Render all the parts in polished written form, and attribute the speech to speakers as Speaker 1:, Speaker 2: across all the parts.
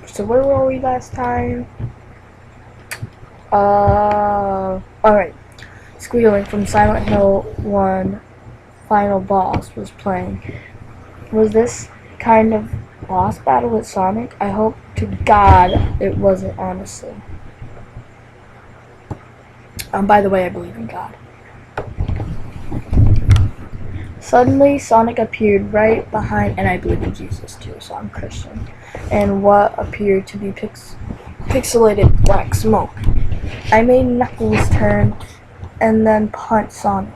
Speaker 1: So where were we last time? Alright. Squealing from Silent Hill 1 Final Boss was playing. Was this kind of boss battle with Sonic? I hope to God it wasn't, honestly. By the way, I believe in God. Suddenly, Sonic appeared right behind, and I believe in Jesus too, so I'm Christian, and what appeared to be pixelated black smoke. I made Knuckles turn and then punch Sonic,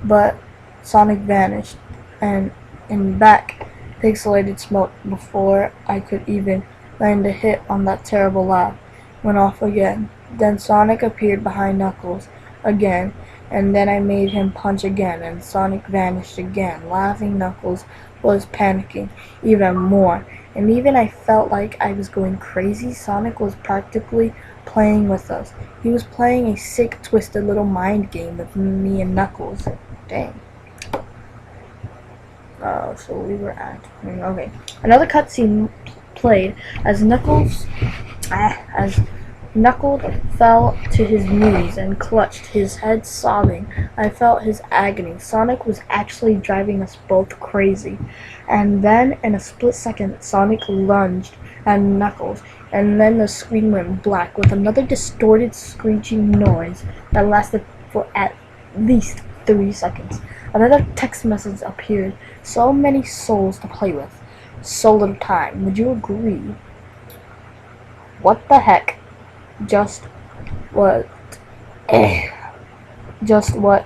Speaker 1: but Sonic vanished, and in back pixelated smoke before I could even land a hit on that terrible laugh went off again. Then Sonic appeared behind Knuckles again, and then I made him punch again, and Sonic vanished again. Laughing Knuckles was panicking even more, and even I felt like I was going crazy. Sonic was practically playing with us. He was playing a sick, twisted little mind game with me and Knuckles. Dang. So we were acting. Okay. Another cutscene played as Knuckles fell to his knees and clutched his head, sobbing. I felt his agony. Sonic was actually driving us both crazy. And then, in a split second, Sonic lunged at Knuckles, and then the screen went black with another distorted, screeching noise that lasted for at least 3 seconds. Another text message appeared. So many souls to play with. So little time. Would you agree? What the heck? Just what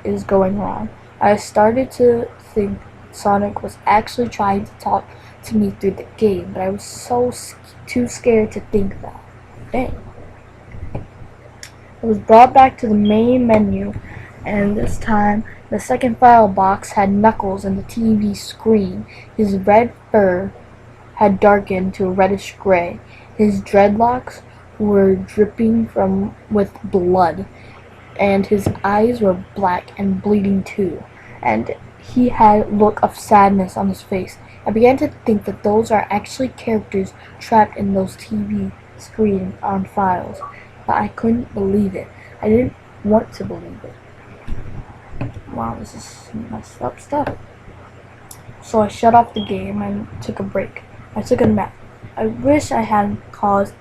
Speaker 1: is going on? I started to think Sonic was actually trying to talk to me through the game, but I was too scared to think that. Dang. I was brought back to the main menu, and this time the second file box had Knuckles and the TV screen. His red fur had darkened to a reddish gray. His dreadlocks were dripping with blood, and his eyes were black and bleeding too, and he had a look of sadness on his face. I began to think that those are actually characters trapped in those TV screens on files, but I couldn't believe it. I didn't want to believe it. Wow, this is messed up stuff. So I shut off the game and took a break. I took a nap. I wish I hadn't caused.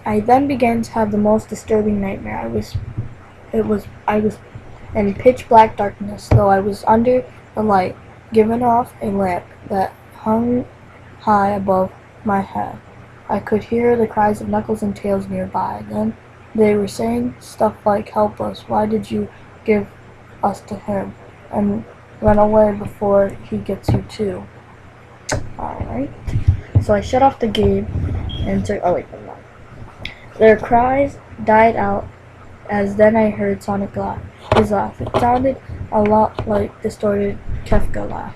Speaker 1: I then began to have the most disturbing nightmare. I was in pitch black darkness, though I was under the light given off a lamp that hung high above my head. I could hear the cries of Knuckles and Tails nearby. Then they were saying stuff like, "Help us, why did you give us to him? And run away before he gets you too." Alright. So I shut off the game and took. Oh, wait, never mind. Their cries died out as then I heard Sonic laugh. His laugh. It sounded a lot like distorted Kefka laugh.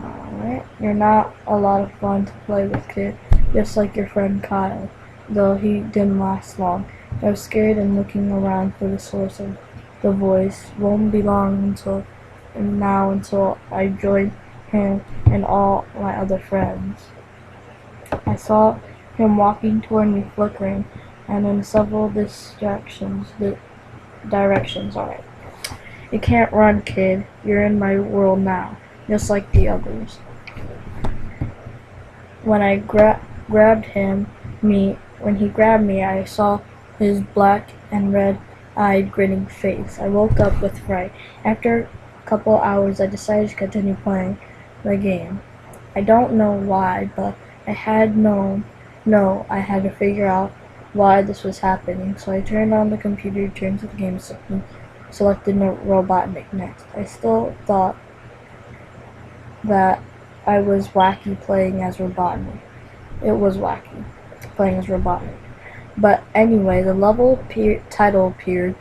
Speaker 1: Alright. You're not a lot of fun to play with, kid. Just like your friend Kyle. Though he didn't last long. I was scared and looking around for the source of the voice. Won't be long until I joined him and all my other friends. I saw him walking toward me, flickering, and in several directions. Alright. You can't run, kid. You're in my world now, just like the others. When I grabbed me, I saw his black and red-eyed grinning face. I woke up with fright. After a couple hours, I decided to continue playing the game. I don't know why, but I had I had to figure out why this was happening. So I turned on the computer, turned to the game, selected Robotnik next. I still thought that I was wacky playing as Robotnik. It was wacky playing as Robotnik. But anyway, the level title appeared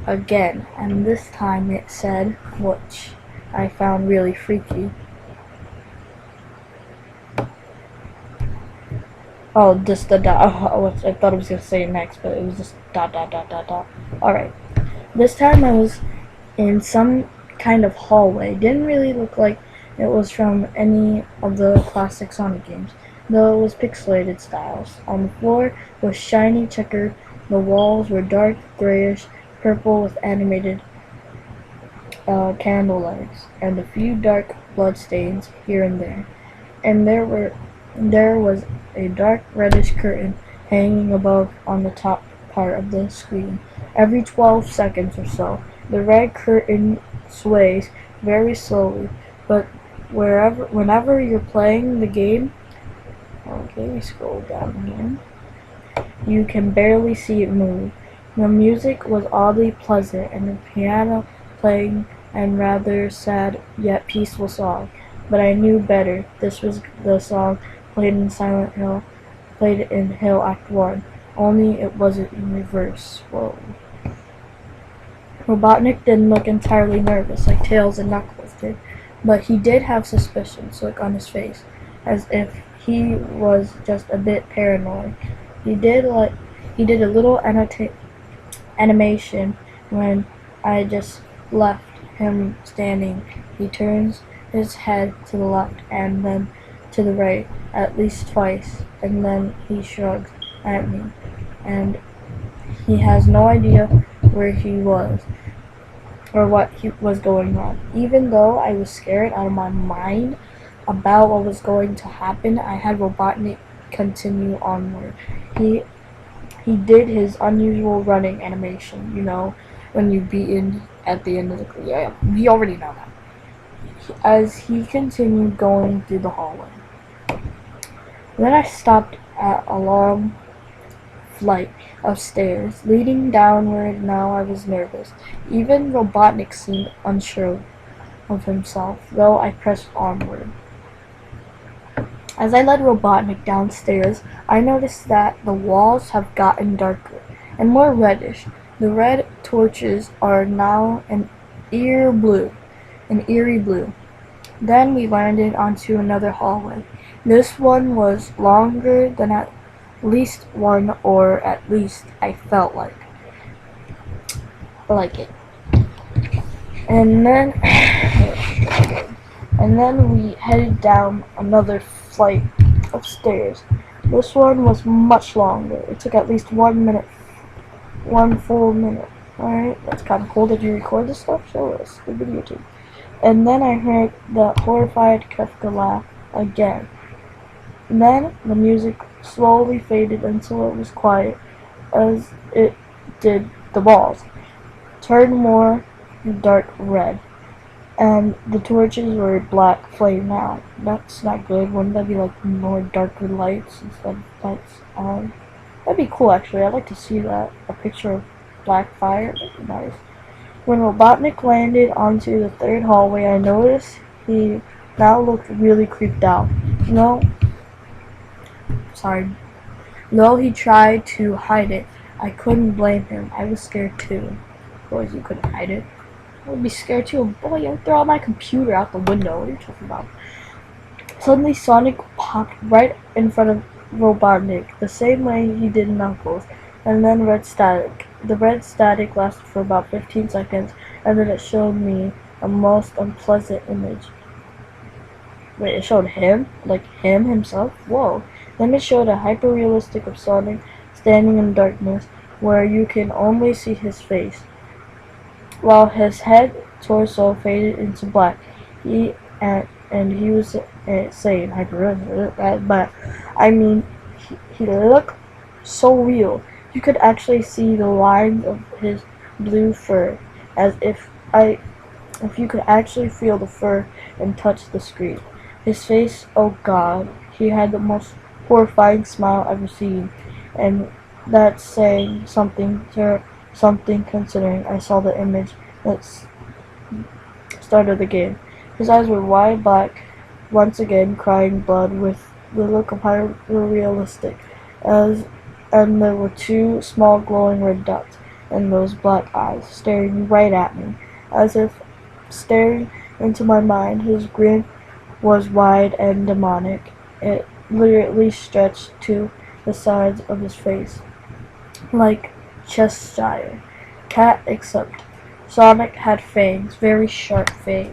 Speaker 1: again, and this time it said, which I found really freaky. Oh, just the dot. Oh, I thought I was going to say next, but it was just dot. Alright. This time I was in some kind of hallway. Didn't really look like it was from any of the classic Sonic games, though it was pixelated styles. On the floor was shiny checkered, the walls were dark grayish purple with animated candle lights, and a few dark blood stains here and there. And there was a dark reddish curtain hanging above on the top part of the screen. Every 12 seconds or so, the red curtain sways very slowly, but whenever you're playing the game, okay, we scroll down here, you can barely see it move. The music was oddly pleasant, and the piano playing and rather sad yet peaceful song. But I knew better. This was the song played in Hill Act 1, only it wasn't in reverse. Whoa. Robotnik didn't look entirely nervous like Tails and Knuckles did, but he did have suspicions look on his face, as if he was just a bit paranoid. He did a little animation when I just left him standing. He turns his head to the left and then to the right at least twice, and then he shrugs at me, and he has no idea where he was or what was going on. Even though I was scared out of my mind about what was going to happen, I had Robotnik continue onward. He did his unusual running animation, when you beat in at the end of the yeah, we already know that. As he continued going through the hallway. Then I stopped at a long flight of stairs leading downward. Now I was nervous. Even Robotnik seemed unsure of himself, though I pressed onward. As I led Robotnik downstairs, I noticed that the walls have gotten darker and more reddish. The red torches are now an eerie blue. Then we landed onto another hallway. This one was longer than at least one, or at least I felt like it. And then we headed down another flight of stairs. This one was much longer. It took at least 1 minute, one full minute. Alright, that's kind of cool. Did you record this stuff? Show us the video too. And then I heard the horrified Kefka laugh again. Then the music slowly faded until it was quiet, as it did the walls. Turned more dark red, and the torches were black flame now. That's not good. Wouldn't that be like more darker lights instead of lights on? That'd be cool actually. I'd like to see that. A picture of black fire. That'd be nice. When Robotnik landed onto the third hallway, I noticed he now looked really creeped out. Though he tried to hide it, I couldn't blame him. I was scared too. Boys, you couldn't hide it. I would be scared too. Boy, I would throw my computer out the window. What are you talking about? Suddenly, Sonic popped right in front of Robotnik, the same way he did Knuckles, and then red static. The red static lasted for about 15 seconds, and then it showed me a most unpleasant image. Wait, it showed him? Like him himself? Whoa. Then it showed a hyper-realistic of Sonic standing in darkness, where you can only see his face, while his head torso faded into black. He was saying hyper-realistic, but I mean, he looked so real. You could actually see the lines of his blue fur, as if you could actually feel the fur and touch the screen. His face, oh god, he had the most horrifying smile I've ever seen, and that's saying something considering I saw the image that started the game. His eyes were wide black, once again crying blood with the look of hyper-realistic, and there were two small glowing red dots in those black eyes, staring right at me, as if staring into my mind. His grin was wide and demonic. It literally stretched to the sides of his face, like Cheshire cat, except Sonic had fangs, very sharp fangs.